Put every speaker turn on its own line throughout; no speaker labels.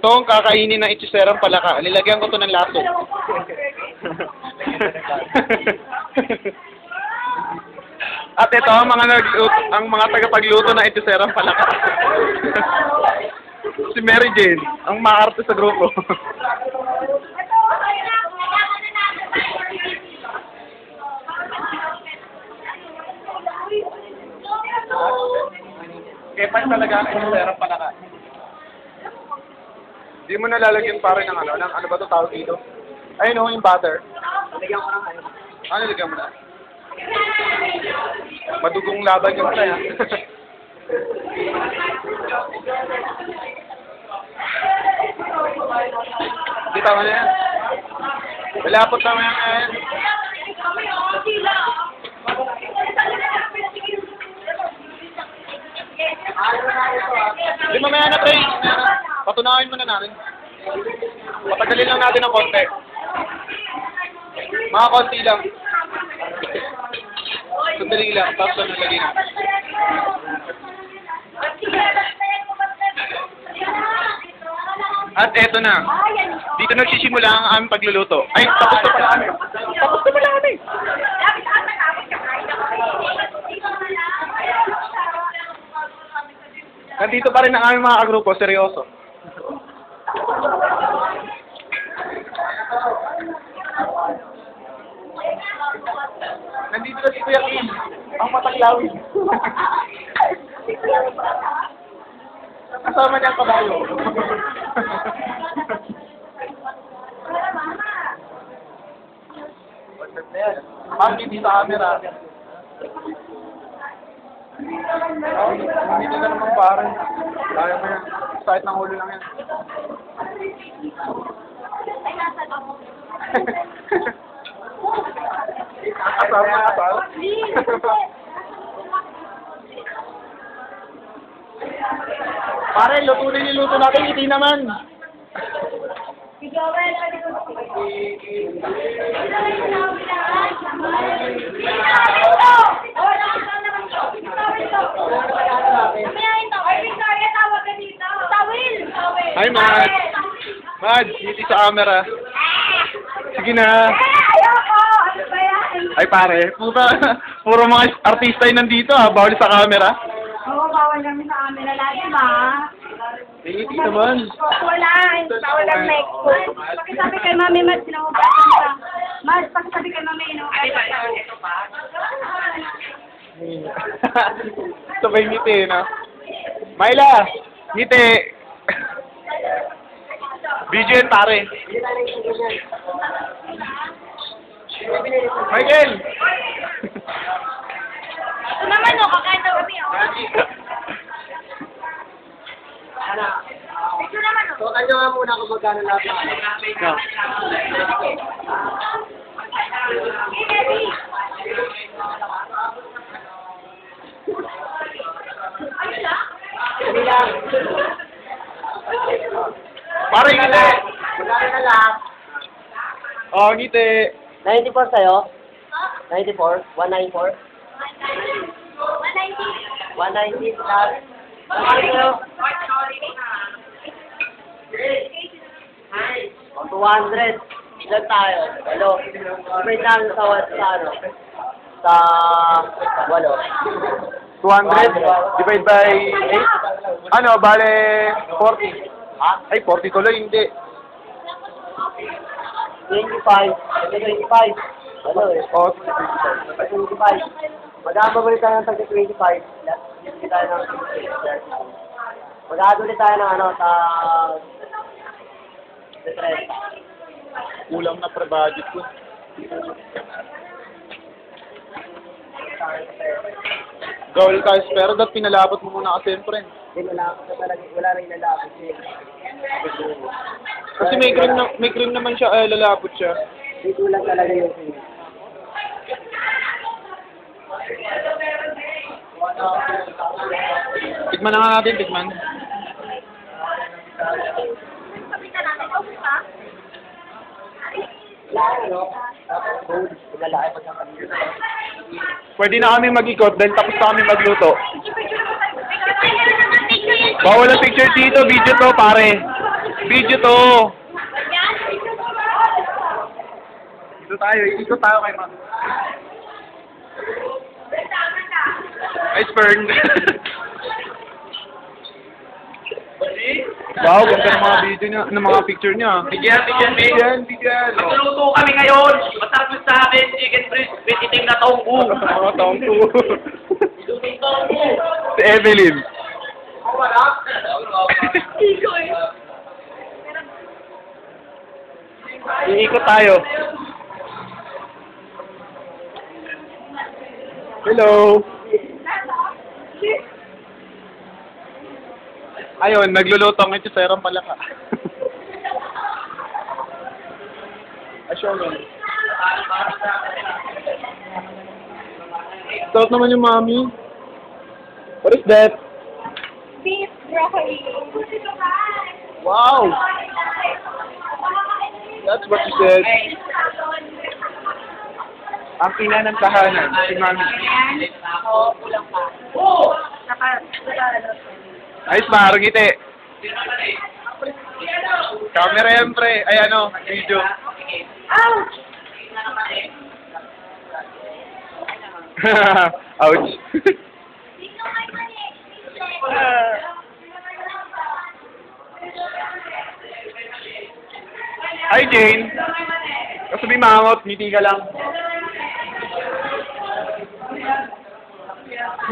Ito ang kakainin ng itchiserang palaka. Nilagyan ko to ng laso. At ito ang mga tagapagluto ng itchiserang palaka. Si Mary Jane, ang maarte sa grupo. Kepan talaga ang itchiserang palaka. Hindi mo nalalagyan pa rin ng ano ba ito tawag dito? Ayun o, yung butter.
Nalagyan ko ng ano.
Nalagyan mo na? Madugong laban yung kaya. Hindi tama na yan. Malapot tama yan. Hindi mamaya na, Trey. Patunayan mo na natin. Patagalin lang natin ng konti. Mga konti lang. Sandali lang. Tapos na nalagay na. At eto na. Dito nagsisimula ang aming pagluluto. Ay, tapos na pala kami. Tapos na pala kami. Nandito pa rin ang aming mga kagrupo. Seryoso. Nandito na si Kuya Kim. Ang mataglawin. Kasama niya ang kabayo. Ma'am, hindi sa camera. Hindi na naman parang. Kaya mo yan. Kahit ng ulo lang yan. Kasama na kasal? Pare, luto din yung luto natin. Hindi naman. Hi, Mad. Mad, hindi sa camera. Sige na. Ay, pare. Puro mga artista yung nandito, ha? Bawal sa camera.
Oo, bawal kami sa camera lagi, ba?
Hindi naman.
Wala. Bawal ang neck ko. Pakisabi kay Mami, Mad, sinahugasan ka. Mad, pakisabi kay Mami, sinahugasan ka.
Sabay ngiti, no? Myla! Ngiti! BGN, pare. Michael!
Ito naman, no, kakain daw kami, oh. Ito naman, no.
So, kanya nga muna kung magkano lahat na ano.
Pare, ngiti!
Magkano na lahat?
Oh, ngiti!
94 sa'yo? 94? 194? 190 plus. Ano? 200. Ilan tayo? Ano? May lang sa ano? Sa 8.
200 divide by 8? Ano, bale 40.
Ha?
Ay, 40 tuloy, hindi.
25. 25. Ano eh?
Oh,
25. Mag-aababalik tayo ng 25. Hindi tayo ng 25. Mag-aabalik tayo ng ano, sa 30.
kulang na pre-budget ko. Gawal ka, pero dapat pinalapot mo muna kasi siyempre.
Hindi, wala rin lalapot siya.
Kasi may cream naman siya, lalapot siya.
May kulang talaga yung cream.
Tikman na nga natin, tikman. Pwede na kami mag-ikot dahil tapos na kami magluto. Bawal ang picture dito, video to pare. Video to. Ikot tayo kay Ma. Ay, Spern. Wow, ganda ng mga video niya, ng mga picture niya. Bigyan.
Magluluto kami ngayon. Masarap yung sa amin. Chicken breast with iting na tonggu.
Si Evelyn. Iikot tayo. Hello. Ayun, nagluluto ng itsisero pala ka. Asyo mo. Stop naman yung mommy. What is that?
Beef broccoli.
Wow! That's what you said. Ang ina ng tahanan, si mami.
Oo, kulang pa.
Ayos ba? Rungiti. Camera yan, pre. Ay, ano, video.
Ouch!
Ouch. Hi, Jane. Kasabi mangot, ngiti ka lang.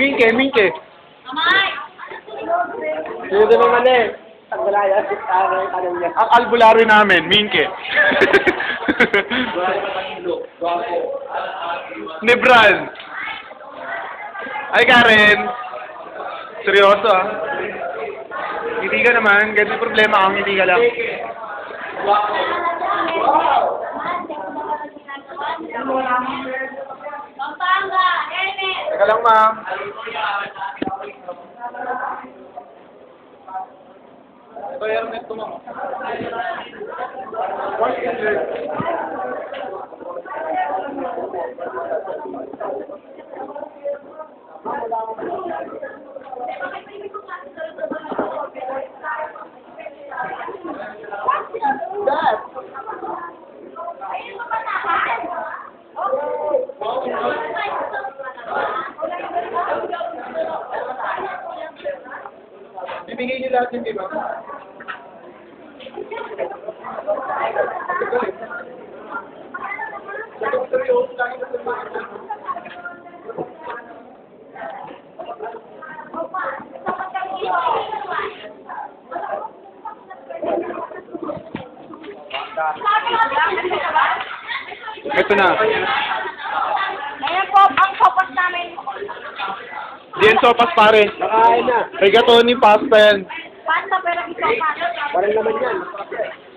Minke.
Dito naman eh. Tagbalaya. Tanong niya.
Ang albularyo namin, minke. Nebran. Ay, Karen. Seryoso, ah. Hindi ka naman. Ganun yung problema kung hindi ka lang. Teka lang, ma'am. Ito yung net ko, ma'am. Bibigay niyo lahat yun, di ba? Ito na.
Ayan po, ang sopas namin.
Diyan sopas, pare.
Nakain na.
Rigatoni, pasta yan.
Pasta pero isopas.
Parang naman yan.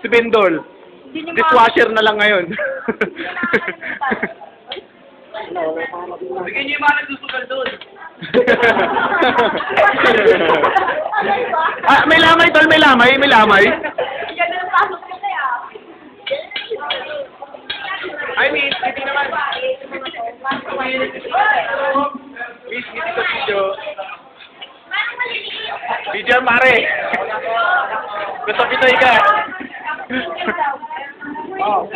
Si Bendol.
Hindi niyo
Dishwasher na lang ngayon.
Bigyan niyo yung mga nagsusugal doon.
Ah, may lamay, tol. May lamay.
Yan na pasok ko na yan.
I mean, hindi naman. Miss, hindi ko video. Video, pare. Gusto pitoy ka.
Oh.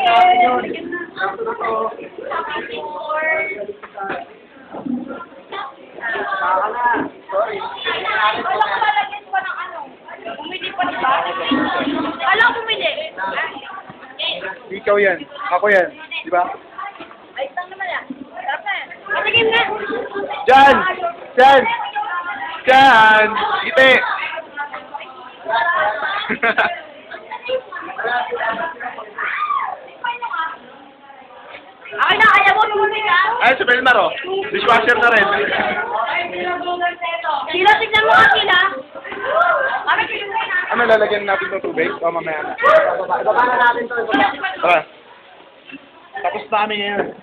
Sorry.
Wala ko lalagyan pa ng ano. Bumili pa diba? Alam bumili.
Ikaw yan. Ako yan. Di ba?
Ay, tang naman yan. Sarap na yan. Matigim na.
Jan! Ite!
Ay na, kaya mo tubig ha?
Ay, si Belmar, oh. Dishwasher na rin.
Sila, tignan mo ang sila. Bakit sila na?
Ano, lalagyan natin ng tubig? O, mamaya na.
Ibaba na natin to.
Tara. Tapos na kami ngayon.